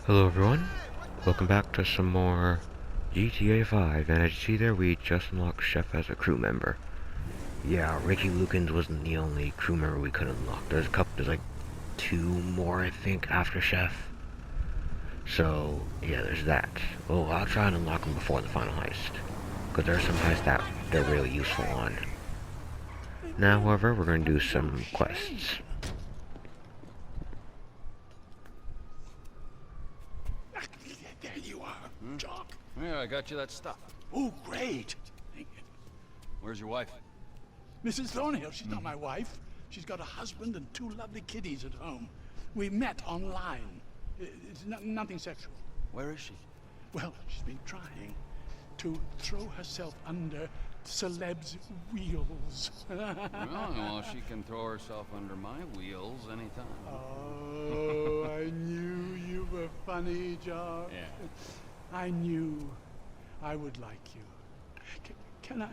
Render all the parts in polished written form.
Hello everyone, welcome back to some more GTA 5, and as you see there, we just unlocked Chef as a crew member. Yeah, Ricky Lukens wasn't the only crew member we could unlock. There's like two more I think after Chef. So, yeah, there's that. Oh, I'll try and unlock them before the final heist, because there's some heists that they're really useful on. Now, however, we're going to do some quests. There you are, Jock. Yeah, I got you that stuff. Oh, great. Where's your wife? Mrs. Thornhill, she's not my wife. She's got a husband and two lovely kiddies at home. We met online. It's nothing sexual. Where is she? Well, she's been trying to throw herself under celebs' wheels. Well, she can throw herself under my wheels anytime. Oh, I knew you were funny, Jock. Yeah. I knew I would like you. Can I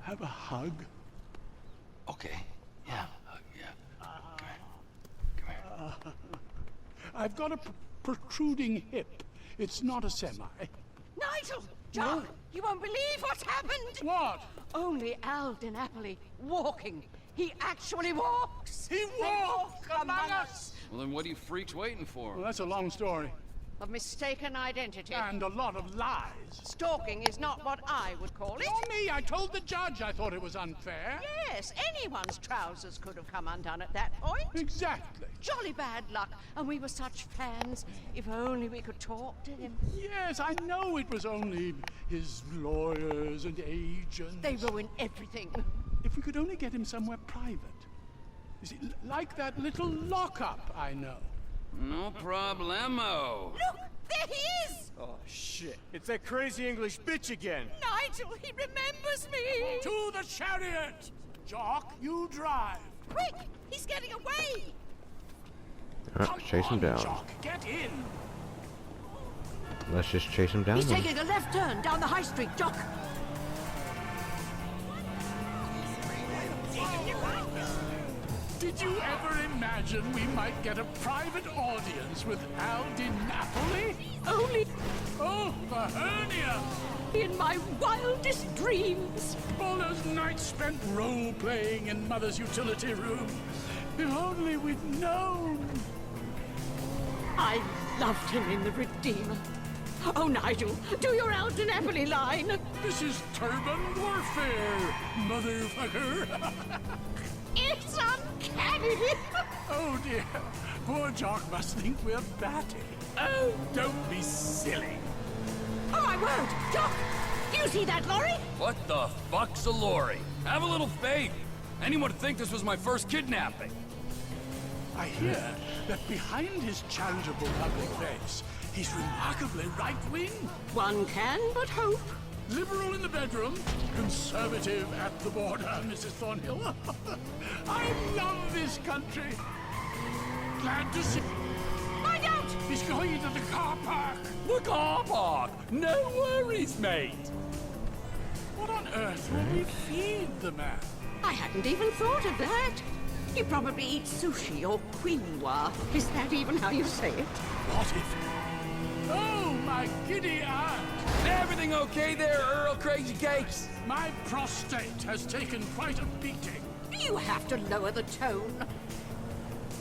have a hug? Okay. Yeah. Yeah. Come here. I've got a protruding hip. It's not a semi. Nigel! John! You won't believe what's happened! What? Only Al DiNapoli walking. He actually walks! He walked among us! Well, then what are you freaks waiting for? Well, that's a long story. Of mistaken identity. And a lot of lies. Stalking is not what I would call it. Nor me. I told the judge I thought it was unfair. Yes, anyone's trousers could have come undone at that point. Exactly. Jolly bad luck, and we were such fans. If only we could talk to him. Yes, I know it was only his lawyers and agents. They ruin everything. If we could only get him somewhere private. You see, like that little lockup I know. No problemo. Look! There he is! Oh, shit. It's that crazy English bitch again. Nigel, he remembers me! To the chariot! Jock, you drive. Quick! He's getting away! Alright, chase him down. Jock, get in. Let's just chase him down He's then. taking a left turn down the high street, Jock. Did you ever imagine we might get a private audience with Al DiNapoli? Only Oh, the hernia! in my wildest dreams. All those nights spent role-playing in Mother's utility room. If only we'd known. I loved him in The Redeemer. Oh, Nigel, do your Al DiNapoli line. This is turban warfare, motherfucker. It's uncanny. Oh dear, poor Jock must think we're batty. Oh, don't be silly. Oh, I won't. Jock, do you see that lorry? What the fuck's a lorry? Have a little faith. Anyone would think this was my first kidnapping. I hear that behind his charitable public face, he's remarkably right-wing. One can but hope. Liberal in the bedroom, conservative at the border, Mrs. Thornhill. I love this country. Glad to see. Find out! He's going into the car park. The car park! No worries, mate! What on earth will we feed the man? I hadn't even thought of that. He probably eats sushi or quinoa. Is that even how you say it? What if... Oh, my giddy aunt! Everything okay there, Earl Crazy Cakes? My prostate has taken quite a beating. You have to lower the tone.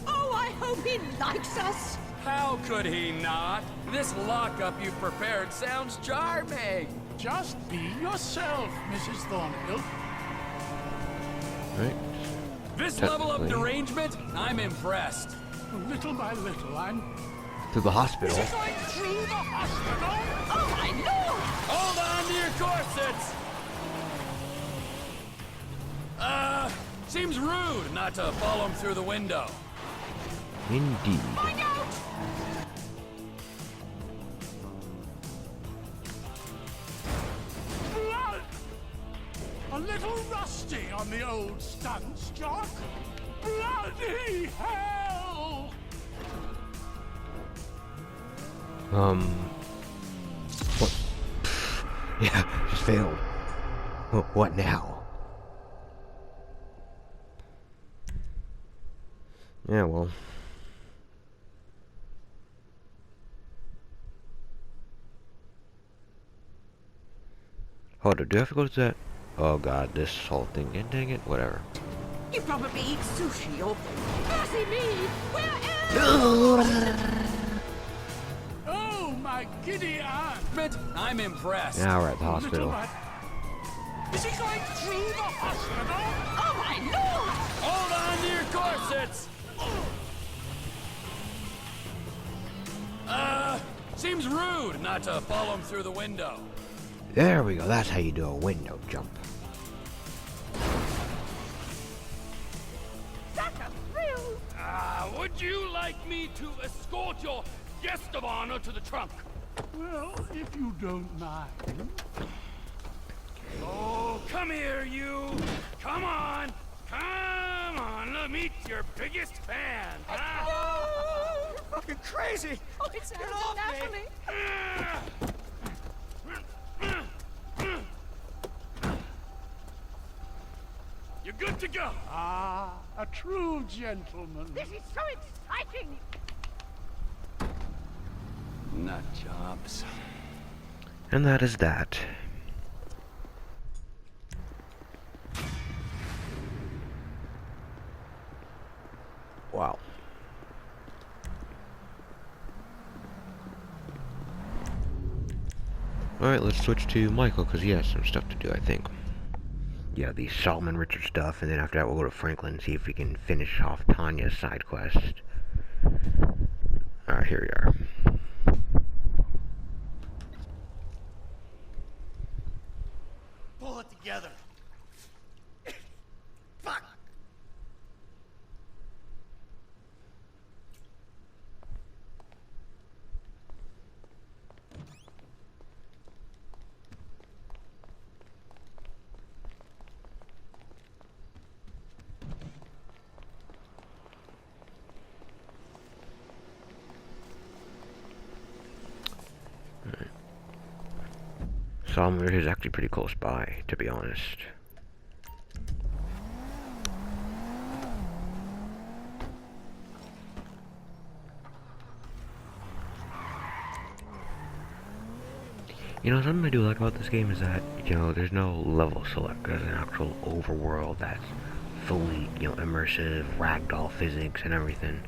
Oh, I hope he likes us. How could he not? This lockup you've prepared sounds charming! Just be yourself, Mrs. Thornhill. Right. This level of Technically. derangement, I'm impressed. Little by little, I'm... To the hospital. Going through the hospital? Oh, my Lord! Hold on to your corsets! Seems rude not to follow him through the window. Indeed. Find out! Blood! A little rusty on the old stunts, Jock. Bloody hell! What? Yeah, just failed. What now? Yeah, well. Hold up, do I have to go to that? Oh god, this whole thing. Yeah, dang it, whatever. You probably eat sushi or... Mercy me! Where Oh, my giddy aunt! Mint, I'm impressed. Now we're at the Little hospital. one. Is he going through the hospital? Oh, my lord! Hold on to your corsets! Seems rude not to follow him through the window. There we go, that's how you do a window jump. Such a thrill! Would you like me to escort your guest of honor to the trunk? Well, if you don't mind. Oh, come here, you! Come on! Come on, let me meet your biggest fan! Huh? You're fucking crazy! Oh, it sounds off me. naturally. You're good to go! Ah, a true gentleman. This is so exciting! Nut jobs. And that is that. Wow. Alright, let's switch to Michael, because he has some stuff to do, I think. Yeah, the Solomon Richard stuff, and then after that we'll go to Franklin, see if we can finish off Tanya's side quest. Alright, here we are. Pull it together. Fuck! Solomon Richard is actually pretty close by, to be honest. You know, something I do like about this game is that, you know, there's no level select. There's an actual overworld that's fully, you know, immersive, ragdoll physics and everything.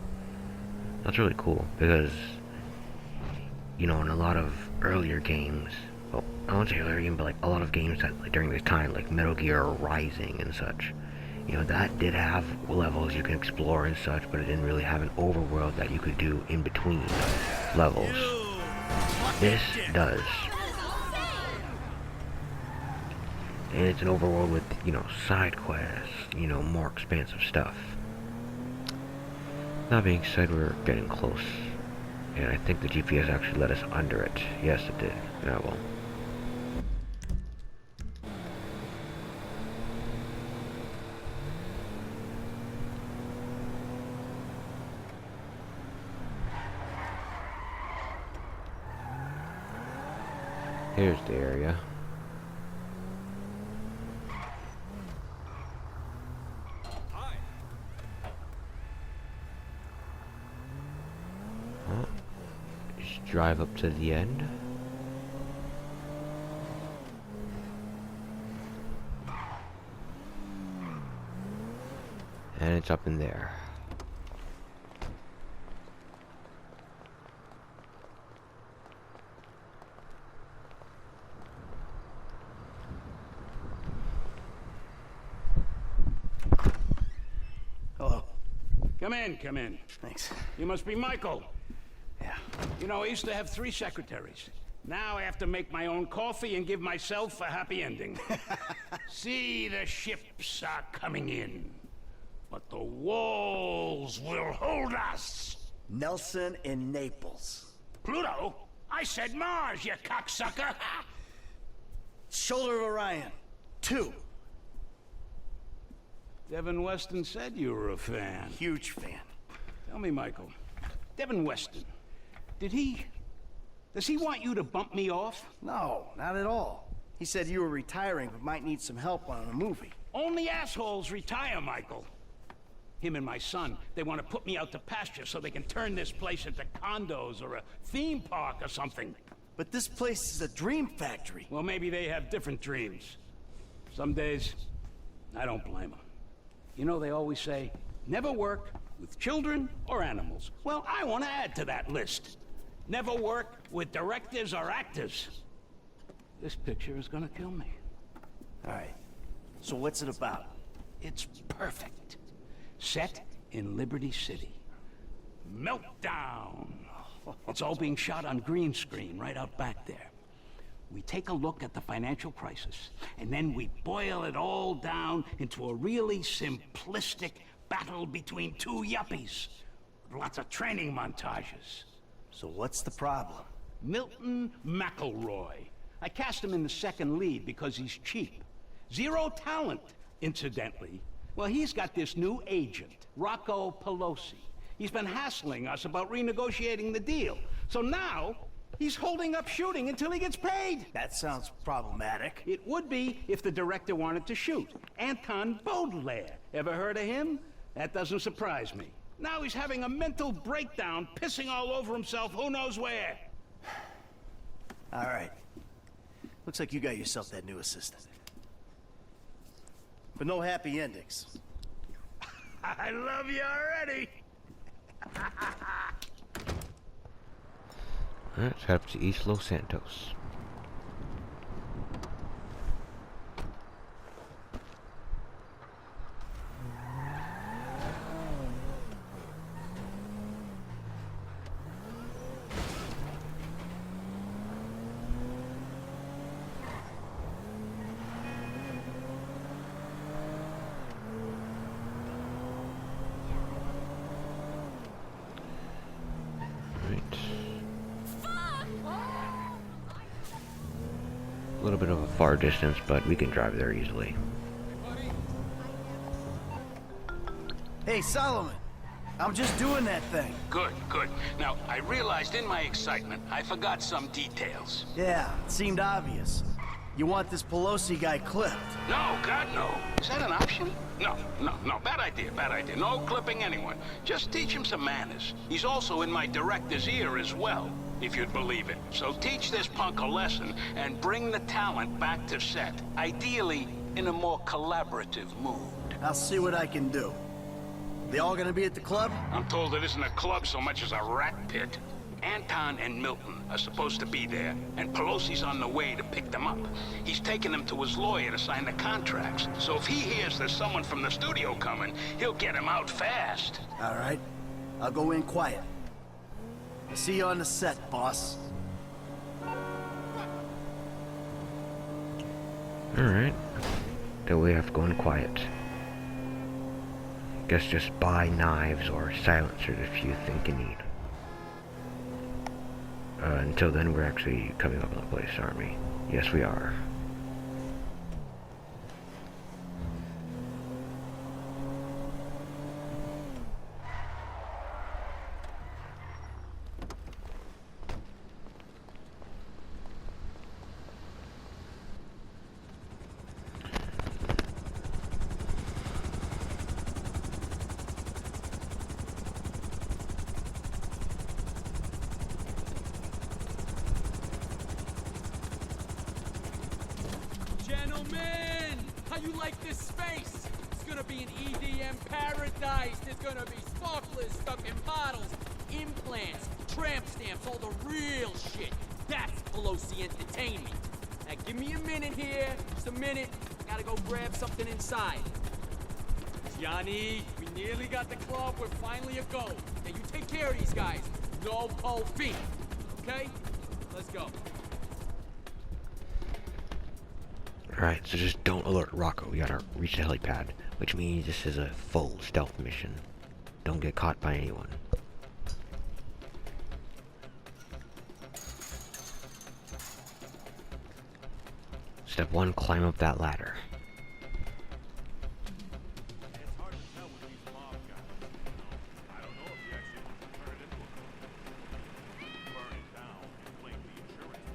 That's really cool, because, you know, in a lot of earlier games, well, I won't say earlier game, but like a lot of games that, like, during this time, like Metal Gear Rising and such, you know, that did have levels you can explore and such, but it didn't really have an overworld that you could do in between levels. This does. And it's an overworld with, you know, side quests, you know, more expansive stuff. That being said, we're getting close. And I think the GPS actually let us under it. Yes, it did. Yeah, well. Here's the area. Drive up to the end. And it's up in there. Hello. Come in, come in. Thanks. You must be Michael. Yeah. You know, I used to have 3 secretaries. Now I have to make my own coffee and give myself a happy ending. See, the ships are coming in. But the walls will hold us. Nelson in Naples. Pluto? I said Mars, you cocksucker! Shoulder of Orion. 2. Devin Weston said you were a fan. Huge fan. Tell me, Michael. Devin Weston. Does he want you to bump me off? No, not at all. He said you were retiring but might need some help on a movie. Only assholes retire, Michael. Him and my son, they want to put me out to pasture so they can turn this place into condos or a theme park or something. But this place is a dream factory. Well, maybe they have different dreams. Some days, I don't blame them. You know, they always say, never work with children or animals. Well, I want to add to that list. Never work with directors or actors. This picture is gonna kill me. All right. So what's it about? It's perfect. Set in Liberty City. Meltdown! It's all being shot on green screen right out back there. We take a look at the financial crisis, and then we boil it all down into a really simplistic battle between two yuppies. With lots of training montages. So what's the problem? Milton McElroy. I cast him in the second lead because he's cheap. Zero talent, incidentally. Well, he's got this new agent, Rocco Pelosi. He's been hassling us about renegotiating the deal. So now, he's holding up shooting until he gets paid. That sounds problematic. It would be if the director wanted to shoot. Anton Baudelaire. Ever heard of him? That doesn't surprise me. Now he's having a mental breakdown, pissing all over himself who knows where. All right. Looks like you got yourself that new assistant. But no happy endings. I love you already. Let's head up to East Los Santos. A little bit of a far distance, but we can drive there easily. Hey, Solomon. I'm just doing that thing. Good, good. Now, I realized in my excitement, I forgot some details. Yeah, it seemed obvious. You want this Pelosi guy clipped. No, God, no. Is that an option? No, no. Bad idea, bad idea. No clipping anyone. Just teach him some manners. He's also in my director's ear as well, if you'd believe it. So teach this punk a lesson and bring the talent back to set. Ideally, in a more collaborative mood. I'll see what I can do. They all gonna be at the club? I'm told it isn't a club so much as a rat pit. Anton and Milton are supposed to be there, and Pelosi's on the way to pick them up. He's taking them to his lawyer to sign the contracts. So if he hears there's someone from the studio coming, he'll get him out fast. All right. I'll go in quiet. See you on the set, boss. Alright. Then we have to go in quiet. Guess just buy knives or silencers if you think you need. Until then, we're actually coming up on the place, aren't we? Yes, we are. Gentlemen, how you like this space? It's gonna be an EDM paradise. There's gonna be sparklers stuck in bottles, implants, tramp stamps, all the real shit. That's Pelosi Entertainment. Now give me a minute here, just a minute. Gotta go grab something inside. Johnny, we nearly got the club. We're finally a go. Now you take care of these guys. No cold feet, okay? Let's go. Alright, so just don't alert Rocco. We gotta reach the helipad, which means this is a full stealth mission. Don't get caught by anyone. Step 1, climb up that ladder. It's hard to tell with these mob guys. I don't know if you actually want to turn it into a burn it down and blame the insurance.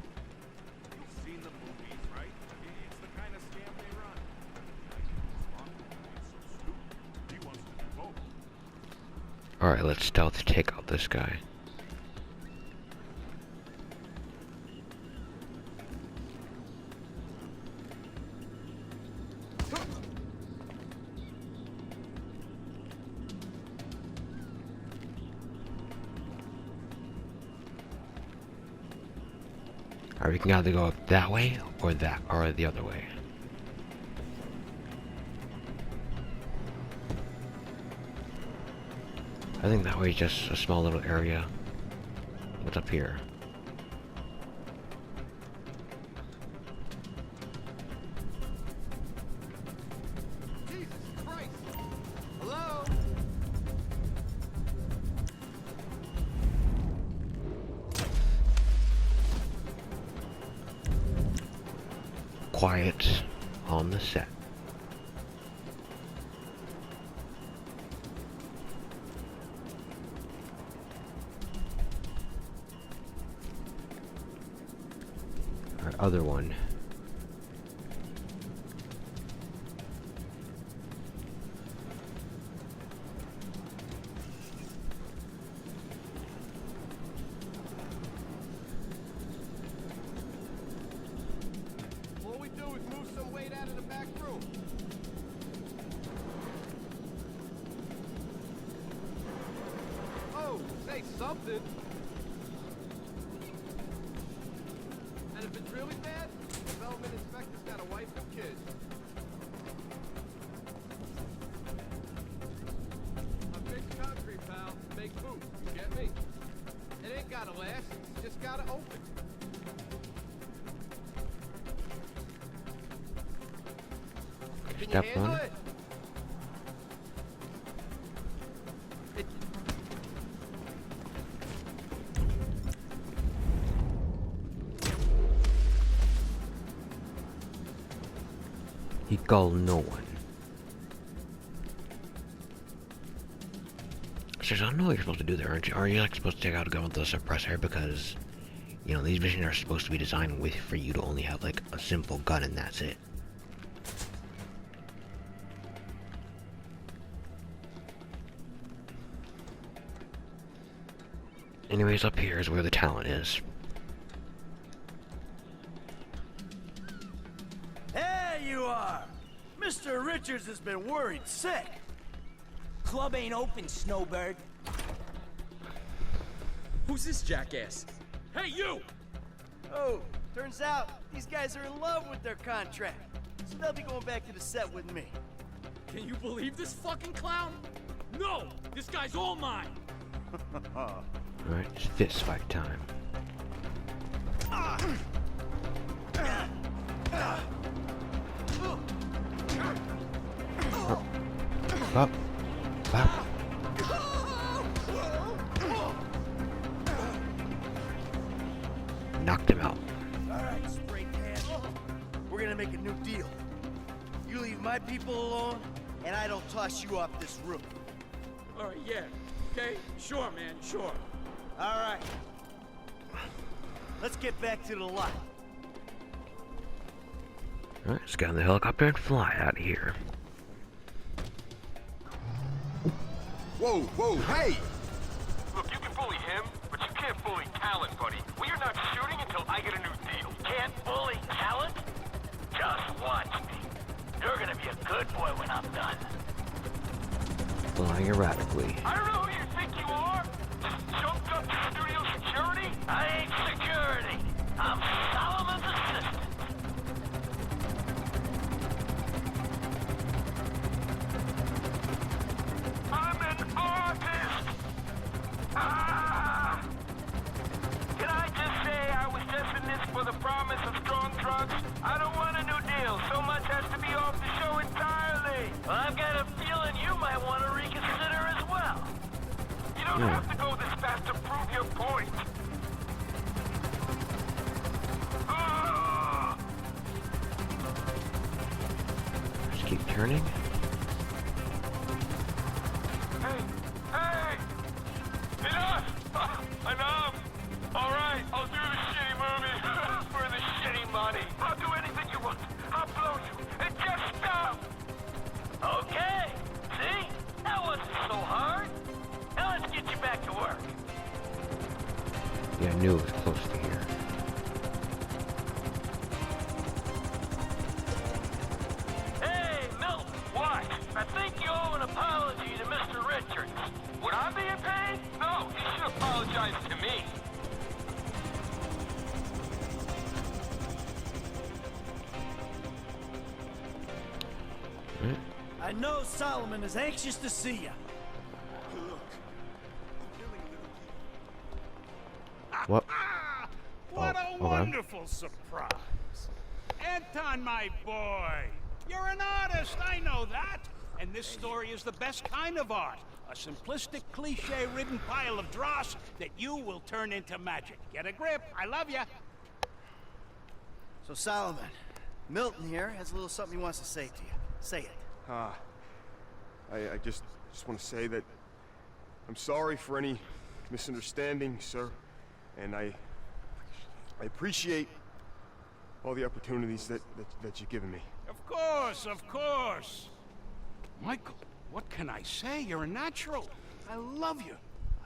You've seen the movies, right? It's the kind of scam they run. It's so stupid. He wants to do both. Alright, let's stealth take out this guy. Alright, we can either go up that way or that or the other way. I think that way is just a small little area. What's up here? Jesus Christ! Hello? Quiet on the set. Our other one. All we do is move some weight out of the back room. Oh, say something. And if it's really bad, the development inspector's got a wife and kids. I fix concrete, pal. Make food. You get me? It ain't gotta last. It's just gotta open. Can Step you handle one. it? He called no one. Says, I don't know what you're supposed to do there, aren't you? Are you like supposed to take out a gun with the suppressor? Because, you know, these missions are supposed to be designed with for you to only have like a simple gun and that's it. Anyways, up here is where the talent is. There you are! Mr. Richards has been worried sick. Club ain't open, Snowbird. Who's this jackass? Hey, you! Oh, turns out these guys are in love with their contract. So they'll be going back to the set with me. Can you believe this fucking clown? No! This guy's all mine! Alright, it's fist fight time. Up. Up. Knocked him out. All right, spray can. We're gonna make a new deal. You leave my people alone, and I don't toss you off this roof. Alright, yeah. Okay? Sure, man, sure. All right. Let's get back to the lot. Alright, let's get on the helicopter and fly out of here. Whoa, whoa, hey! Look, you can bully him, but you can't bully talent, buddy. We are not shooting until I get a new deal. Can't bully talent? Just watch me. You're gonna be a good boy when I'm done. Flying erratically. I don't know who you think you are. Jumped up to studio security? I ain't security. I'm Solomon's assistant. I'm an artist. Ah! Can I just say I was just in this for the promise of strong drugs? I don't want a new deal. So much has to be off the show entirely. Well, I've got a feeling you might want to reconsider as well. You don't have to go this fast to prove your point. Ah! Just keep turning. Hey! Hey! Enough! Enough! Alright, I'll do the shitty movie for the shitty money. I'll do anything you want. I'll blow you. And just stop! Okay! See? That wasn't so hard. Now let's get you back to work. Yeah, I knew it was close to here. Hey, Milton, watch. I think you owe an apology to Mr. Richards. Would I be in pain? No, you should apologize to me. I know Solomon is anxious to see you. What? What Oh, a okay. wonderful surprise. Anton, my boy. You're an artist, I know that. And this story is the best kind of art. A simplistic, cliche-ridden pile of dross that you will turn into magic. Get a grip. I love you. So Solomon, Milton here has a little something he wants to say to you. Say it. I just want to say that I'm sorry for any misunderstanding, sir. And I appreciate all the opportunities that you've given me. Of course, of course. Michael, what can I say? You're a natural. I love you.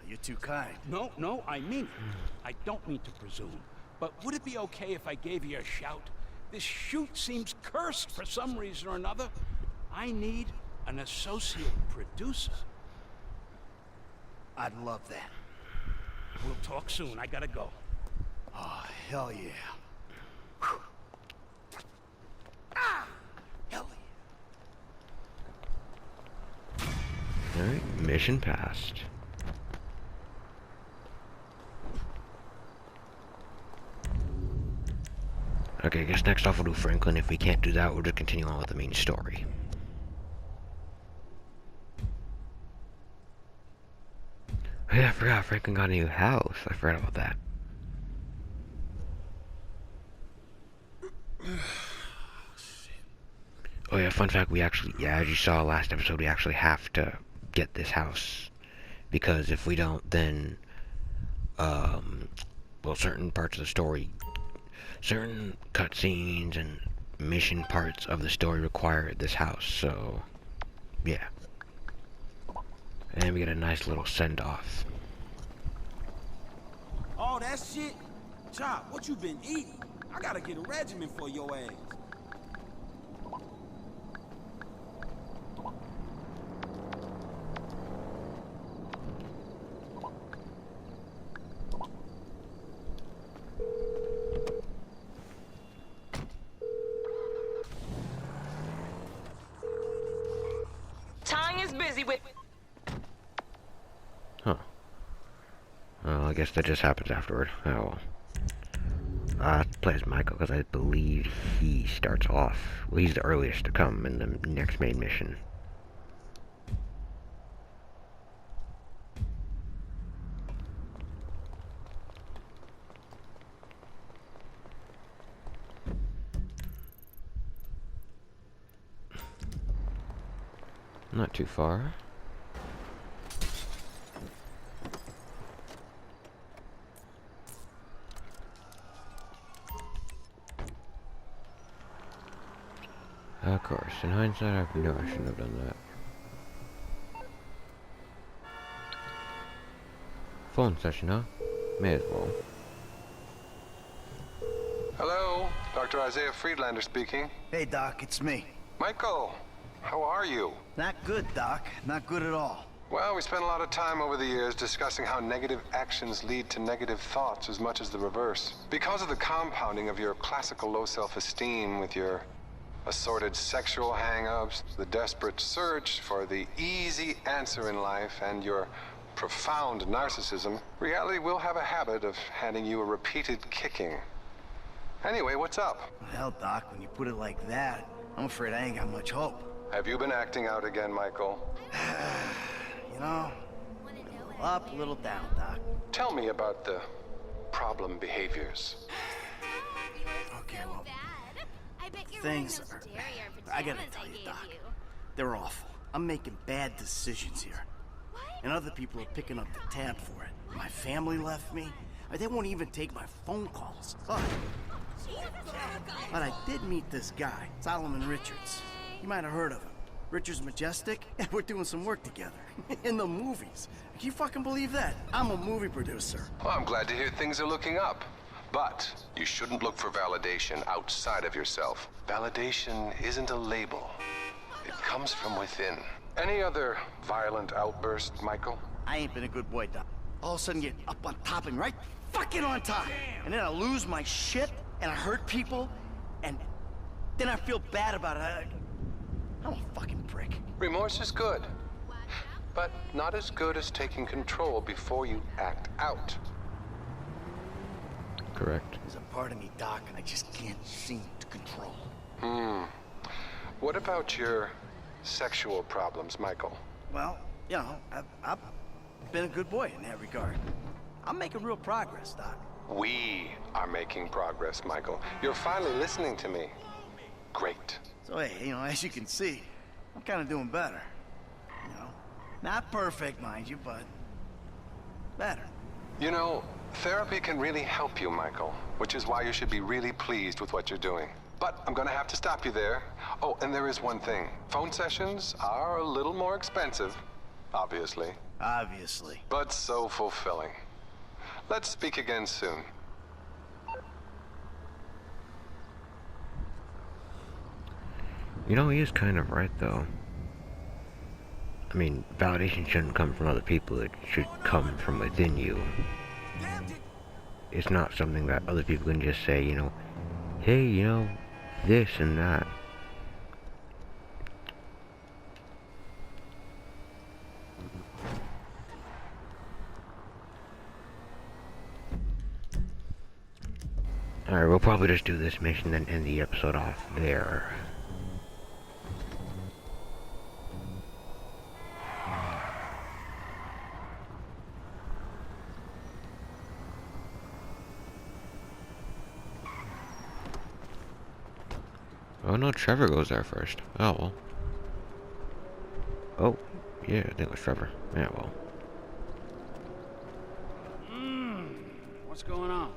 You're too kind. No, I mean it. I don't mean to presume. But would it be okay if I gave you a shout? This shoot seems cursed for some reason or another. I need an associate producer. I'd love that. We'll talk soon. I gotta go. Oh, hell yeah. Hell yeah. Alright, mission passed. Okay, I guess next off we'll do Franklin. If we can't do that, we'll just continue on with the main story. Oh yeah, I forgot Franklin got a new house. I forgot about that. Oh yeah, fun fact, we actually, yeah, as you saw last episode, we actually have to get this house. Because if we don't, then, well, certain parts of the story, certain cutscenes and mission parts of the story require this house, so, yeah. And we get a nice little send-off. All that shit? Chop, what you been eating? I gotta get a regimen for your ass. Tanya's busy with... Huh. Well, I guess that just happens afterward. Oh well. Plays Michael, because I believe he starts off... Well, he's the earliest to come in the next main mission. Not too far. Of course, in hindsight, I know I shouldn't have done that. Phone session, huh? May as well. Hello, Dr. Isaiah Friedlander speaking. Hey, Doc, it's me. Michael, how are you? Not good, Doc. Not good at all. Well, we spent a lot of time over the years discussing how negative actions lead to negative thoughts as much as the reverse. Because of the compounding of your classical low self-esteem with your assorted sexual hang-ups, the desperate search for the easy answer in life, and your profound narcissism, reality will have a habit of handing you a repeated kicking. Anyway, what's up? Hell, Doc, when you put it like that, I'm afraid I ain't got much hope. Have you been acting out again, Michael? You know, a little up, a little down, Doc. Tell me about the problem behaviors. Okay, well, things are... I gotta tell you, Doc, they're awful. I'm making bad decisions here. And other people are picking up the tab for it. My family left me. They won't even take my phone calls. But I did meet this guy, Solomon Richards. You might have heard of him. Richards Majestic? We're doing some work together. In the movies. Can you fucking believe that? I'm a movie producer. Well, I'm glad to hear things are looking up. But you shouldn't look for validation outside of yourself. Validation isn't a label. It comes from within. Any other violent outburst, Michael? I ain't been a good boy, Doc. All of a sudden get up on top and right fucking on top. And then I lose my shit, and I hurt people, and then I feel bad about it. I'm a fucking prick. Remorse is good, but not as good as taking control before you act out. Correct. There's a part of me, Doc, I just can't seem to control. What about your sexual problems, Michael? Well, you know, I've been a good boy in that regard. I'm making real progress, Doc. We are making progress, Michael. You're finally listening to me. Great. So, hey, you know, as you can see, I'm kind of doing better. You know, not perfect, mind you, but better. You know, therapy can really help you, Michael, which is why you should be really pleased with what you're doing. But I'm gonna have to stop you there. Oh, and there is one thing. Phone sessions are a little more expensive, obviously. Obviously. But so fulfilling. Let's speak again soon. You know, he is kind of right, though. I mean, validation shouldn't come from other people, it should come from within you. It's not something that other people can just say, you know, hey, you know, this and that. Alright, we'll probably just do this mission and end the episode off there. Oh no, Trevor goes there first. Oh well. Oh, yeah, I think it was Trevor. Yeah, well. What's going on?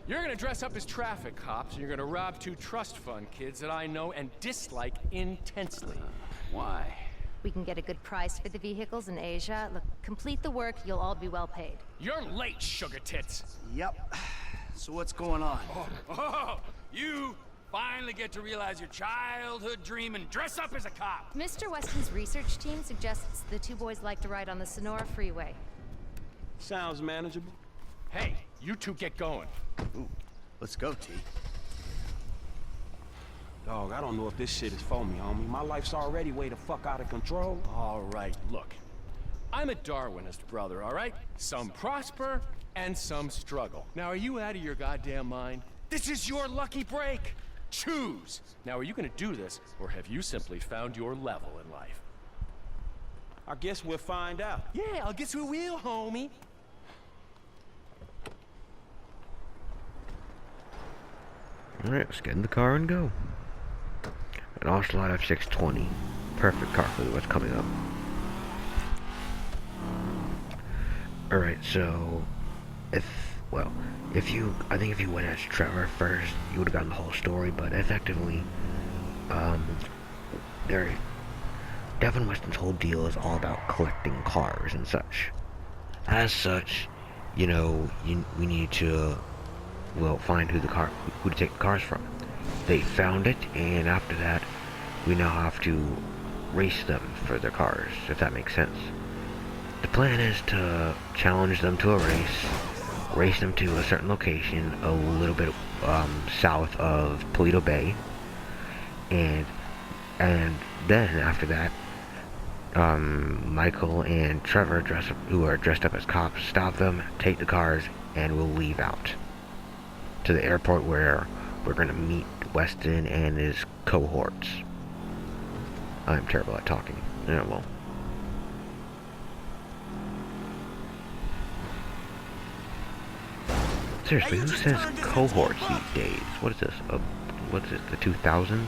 You're gonna dress up as traffic cops, and you're gonna rob two trust fund kids that I know and dislike intensely. Why? We can get a good price for the vehicles in Asia. Look, complete the work, you'll all be well paid. You're late, sugar tits. Yep. So what's going on? You finally get to realize your childhood dream and dress up as a cop. Mr. Weston's research team suggests the two boys like to ride on the Sonora Freeway. Sounds manageable. Hey, you two get going. Ooh, let's go, T. Dog, I don't know if this shit is for me, homie. My life's already way the fuck out of control. All right, look. I'm a Darwinist, brother, all right? Some prosper and some struggle. Now, are you out of your goddamn mind? This is your lucky break. Choose. Now, are you gonna do this, or have you simply found your level in life? I guess we'll find out. Yeah, I guess we will, homie. Alright, let's get in the car and go. An Ocelot F620. Perfect car for what's coming up. Alright, so I think if you went as Trevor first, you would have gotten the whole story, but effectively, Devin Weston's whole deal is all about collecting cars and such. As such, you know, we need to, find who to take the cars from. They found it, and after that, we now have to race them for their cars, if that makes sense. The plan is to challenge them to a race them to a certain location a little bit south of Paleto Bay, and then after that, Michael and Trevor, who are dressed up as cops, stop them, take the cars, and we'll leave out to the airport where we're going to meet Weston and his cohorts. I'm terrible at talking. Yeah, well. Seriously, who says cohorts these days? What is this? What's it, the 2000s?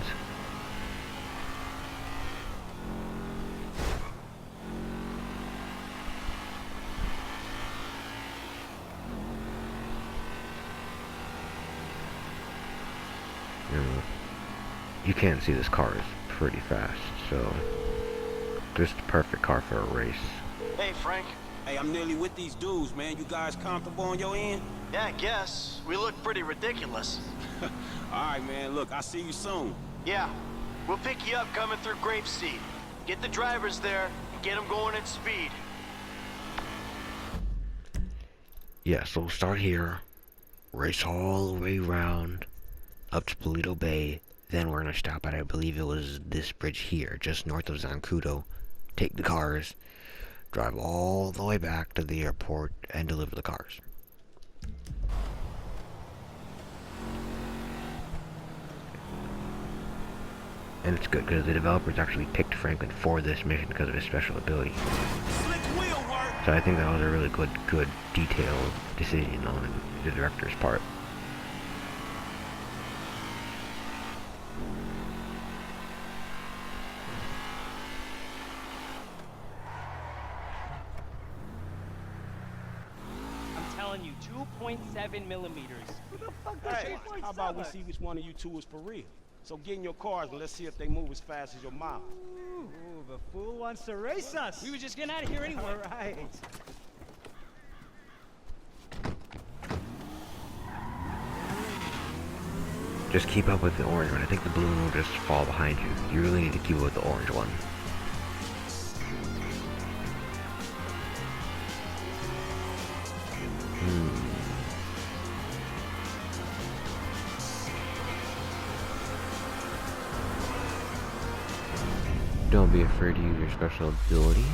You can't see this car is pretty fast, so this is the perfect car for a race. Hey, Frank. Hey, I'm nearly with these dudes, man. You guys comfortable on your end? Yeah, I guess. We look pretty ridiculous. All right, man. Look, I'll see you soon. Yeah. We'll pick you up coming through Grapeseed. Get the drivers there and get them going at speed. Yeah, so we'll start here, race all the way around up to Paleto Bay, Then we're gonna stop at, I believe it was this bridge here, just north of Zancudo. Take the cars, drive all the way back to the airport, and deliver the cars. And it's good because the developers actually picked Franklin for this mission because of his special ability. So I think that was a really good detailed decision on the director's part. I'm telling you, 2.7 millimeters. Who the fuck Hey, how about we see which one of you two is for real? So get in your cars and let's see if they move as fast as your mouth. Ooh, the fool wants to race us. We were just getting out of here anyway. All right. Just keep up with the orange one. I think the blue one will just fall behind you. You really need to keep up with the orange one. Don't be afraid to use your special ability.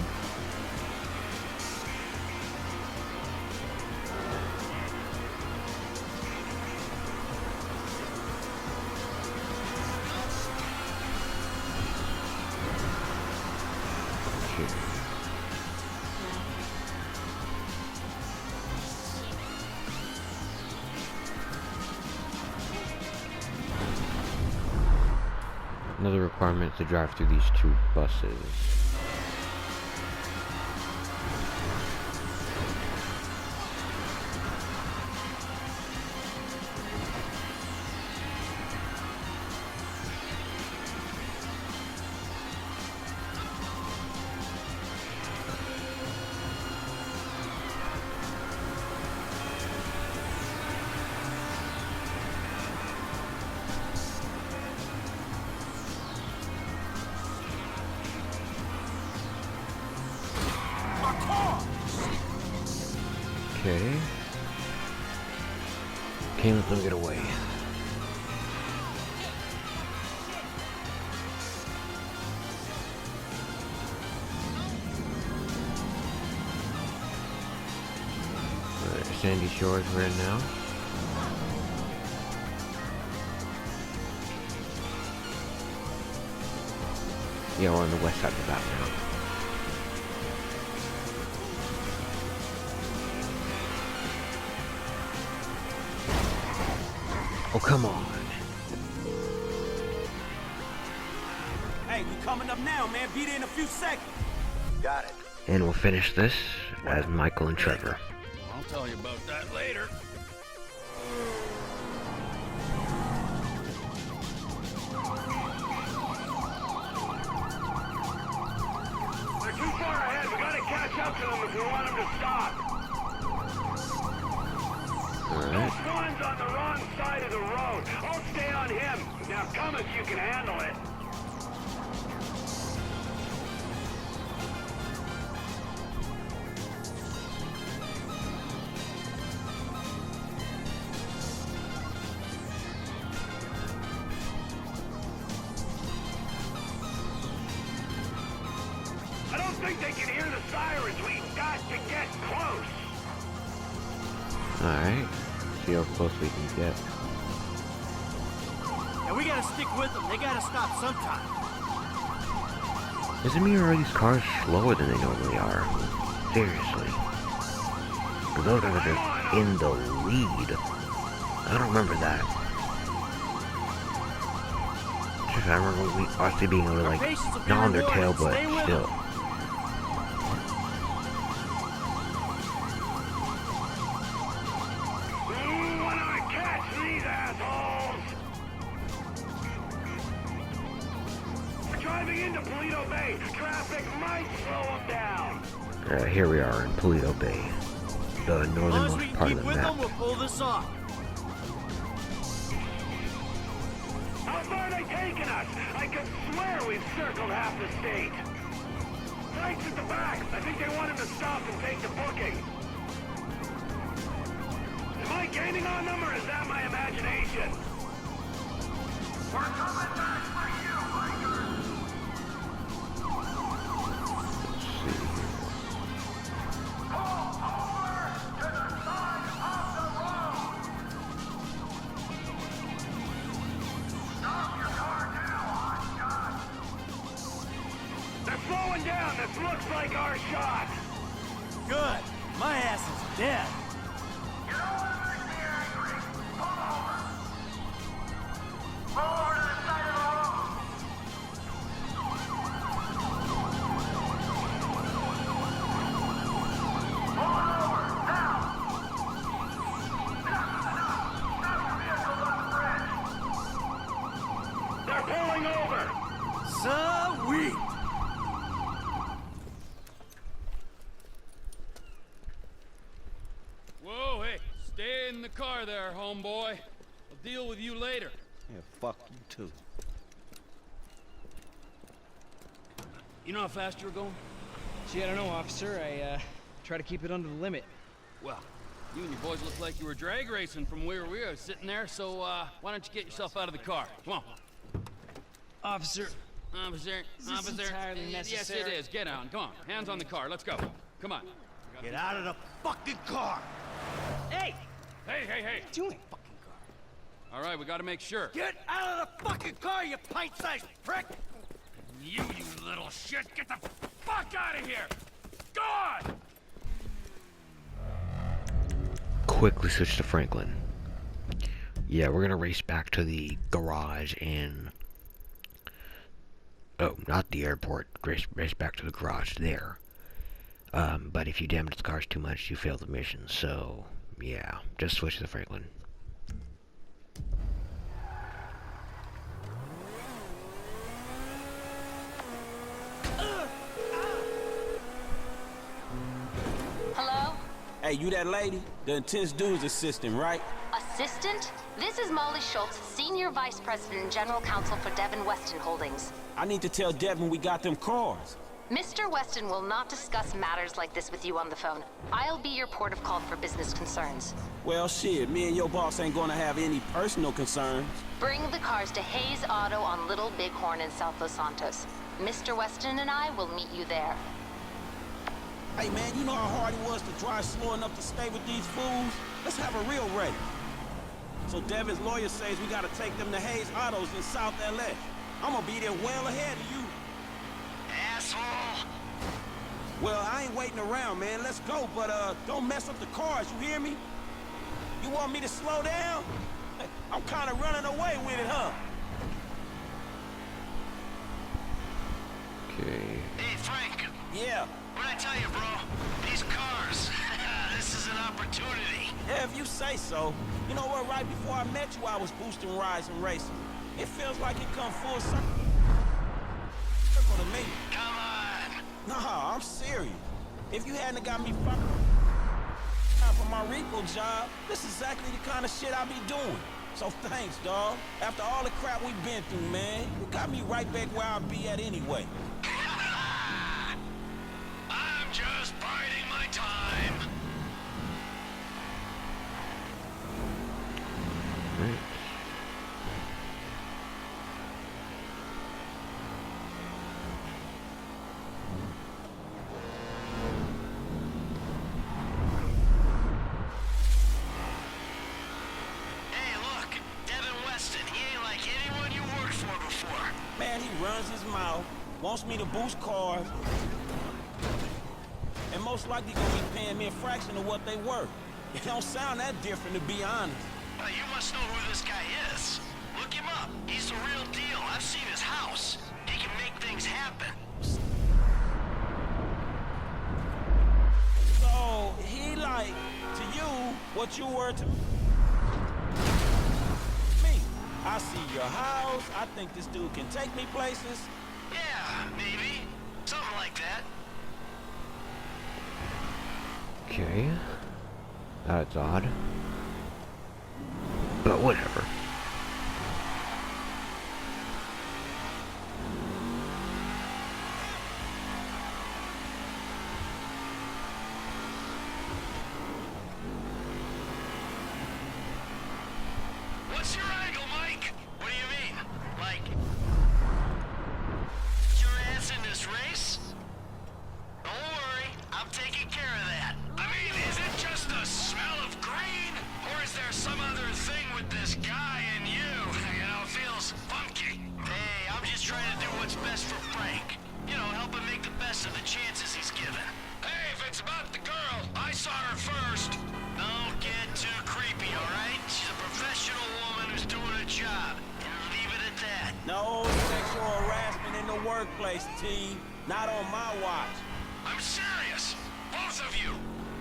Another requirement is to drive through these two buses. Okay. Can't let them get away. Alright, Sandy Shores we're in now. Yeah, we're on the west side of the map now. Oh, come on. Hey, we coming up now, man. Be there in a few seconds. Got it. And we'll finish this as Michael and Trevor. I'll tell you about that later. They're too far ahead. We gotta catch up to them if we want them to stop. Alright. Swan's on the wrong side of the road. I'll stay on him. Now come if you can handle it. I don't think they can hear the sirens. We got to get close. Alright. See how close we can get. And we gotta stick with them. They gotta stop sometime. Does it mean are these cars slower than they normally are? Seriously. But those guys are just in the lead. I don't remember that. Just I remember us being able to like not on their tail, but still. Here we are in Paleto Bay, the northernmost part of the map. We'll pull this off. How far are they taking us? I could swear we've circled half the state. Frank's at the back. I think they want him to stop and take the booking. Am I gaining on them, or is that my imagination? We're coming back for you, bikers! Pull over to the side of the road! Stop your car now, hot shot! They're slowing down. This looks like our shot. Good. My ass is dead. You know what makes me angry? Pull over! Pull over to the side of the road! Pull it over, now! Stop your vehicles on the bridge! They're pulling over. Sweet. Whoa, hey, stay in the car there, homeboy. I'll deal with you later. Yeah, fuck you too. You know how fast you were going? Gee, I don't know, officer. I try to keep it under the limit. Well, you and your boys look like you were drag racing from where we were sitting there, so why don't you get yourself out of the car? Come on. Officer. Officer, Is this officer. entirely Yes, necessary? it is. Get on. Come on. Hands on the car. Let's go. Come on. Get out of the fucking car. Hey! Hey, hey, hey. Doing? All right, we got to make sure. Get out of the fucking car, you pint-sized prick! You little shit. Get the fuck out of here. Gone. Quickly switch to Franklin. Yeah, we're gonna race back to the garage and... Oh, not the airport. Race back to the garage there. But if you damage the cars too much, you fail the mission. So, yeah, just switch to the Franklin. Hello? Hey, you that lady? The intense dude's assistant, right? Assistant? This is Molly Schultz, Senior Vice President and General Counsel for Devin Weston Holdings. I need to tell Devin we got them cars. Mr. Weston will not discuss matters like this with you on the phone. I'll be your port of call for business concerns. Well, shit, me and your boss ain't gonna have any personal concerns. Bring the cars to Hayes Auto on Little Bighorn in South Los Santos. Mr. Weston and I will meet you there. Hey, man, you know how hard it was to drive slow enough to stay with these fools? Let's have a real race. So Devin's lawyer says we gotta take them to Hayes Autos in South LA. I'm gonna be there well ahead of you. Asshole! Well, I ain't waiting around, man. Let's go, but don't mess up the cars, you hear me? You want me to slow down? I'm kinda running away with it, huh? Okay. Hey, Frank. Yeah. What'd I tell you, bro? These cars. This is an opportunity. Yeah, if you say so. You know what, right before I met you, I was boosting rides and racing. It feels like it come full circle to me. Come on. Nah, I'm serious. If you hadn't got me fucked for my repo job, this is exactly the kind of shit I be doing. So thanks, dawg. After all the crap we've been through, man, you got me right back where I'll be at anyway. I'm just biding my time. Right. Hey, look. Devin Weston. He ain't like anyone you worked for before. Man, he runs his mouth, wants me to boost cars, and most likely gonna be paying me a fraction of what they worth. It don't sound that different, to be honest. Well, you must know who this guy is. Look him up. He's the real deal. I've seen his house. He can make things happen. So, he like, to you, what you were to me. I see your house, I think this dude can take me places. Yeah, maybe. Something like that. Okay. That's odd. But whatever. What's your angle, Mike? What do you mean? with this guy and you know, feels funky. Hey, I'm just trying to do what's best for Frank. You know, help him make the best of the chances he's given. Hey, if it's about the girl, I saw her first. Don't get too creepy, alright? She's a professional woman who's doing her job. And leave it at that. No sexual harassment in the workplace, T. Not on my watch. I'm serious. Both of you.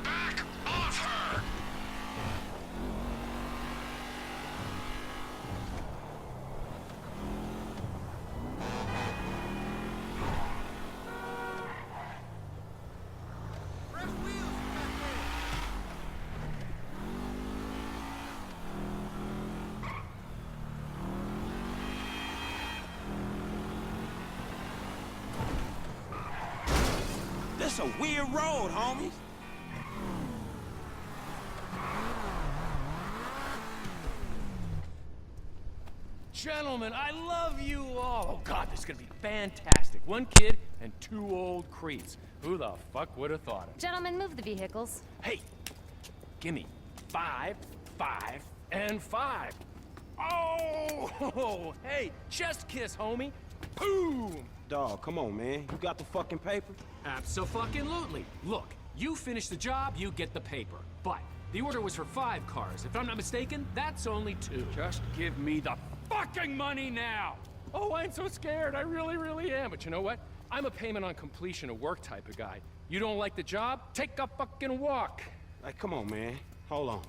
Back off her. This a weird road, homies. Gentlemen, I love you all. Oh God, this is gonna be fantastic. One kid and two old creeps. Who the fuck would have thought it? Gentlemen, move the vehicles. Hey, gimme 5, 5, and 5. Oh, hey, chest kiss, homie. Boom! Dawg, come on, man. You got the fucking paper? Abso-fucking-lutely. Look, you finish the job, you get the paper. But the order was for 5 cars. If I'm not mistaken, that's only 2. Just give me the fucking money now! Oh, I'm so scared. I really, really am. But you know what? I'm a payment on completion of work type of guy. You don't like the job? Take a fucking walk. Like, come on, man. Hold on.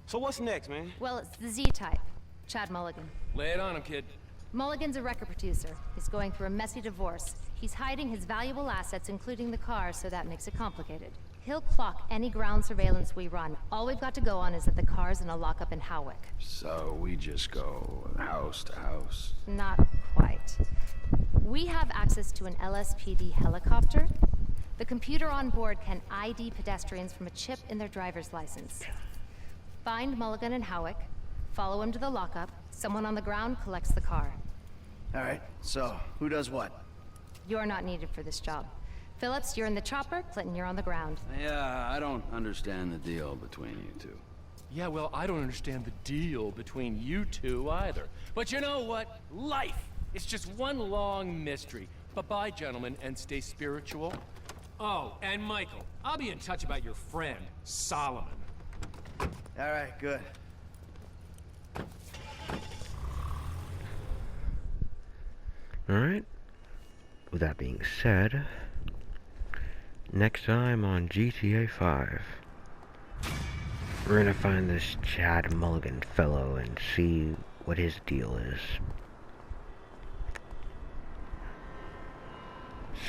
So what's next, man? Well, it's the Z-type. Chad Mulligan. Lay it on him, kid. Mulligan's a record producer. He's going through a messy divorce. He's hiding his valuable assets, including the car, so that makes it complicated. He'll clock any ground surveillance we run. All we've got to go on is that the car's in a lockup in Howick. So we just go house to house? Not quite. We have access to an LSPD helicopter. The computer on board can ID pedestrians from a chip in their driver's license. Find Mulligan in Howick, follow him to the lockup, someone on the ground collects the car. All right, so who does what? You're not needed for this job. Phillips, you're in the chopper. Clinton, you're on the ground. Yeah, I don't understand the deal between you two. Yeah, well, I don't understand the deal between you two either. But you know what? Life is just one long mystery. Bye-bye, gentlemen, and stay spiritual. Oh, and Michael, I'll be in touch about your friend, Solomon. All right, good. Alright. With that being said, next time on GTA 5, we're gonna find this Chad Mulligan fellow and see what his deal is.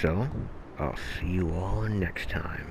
So, I'll see you all next time.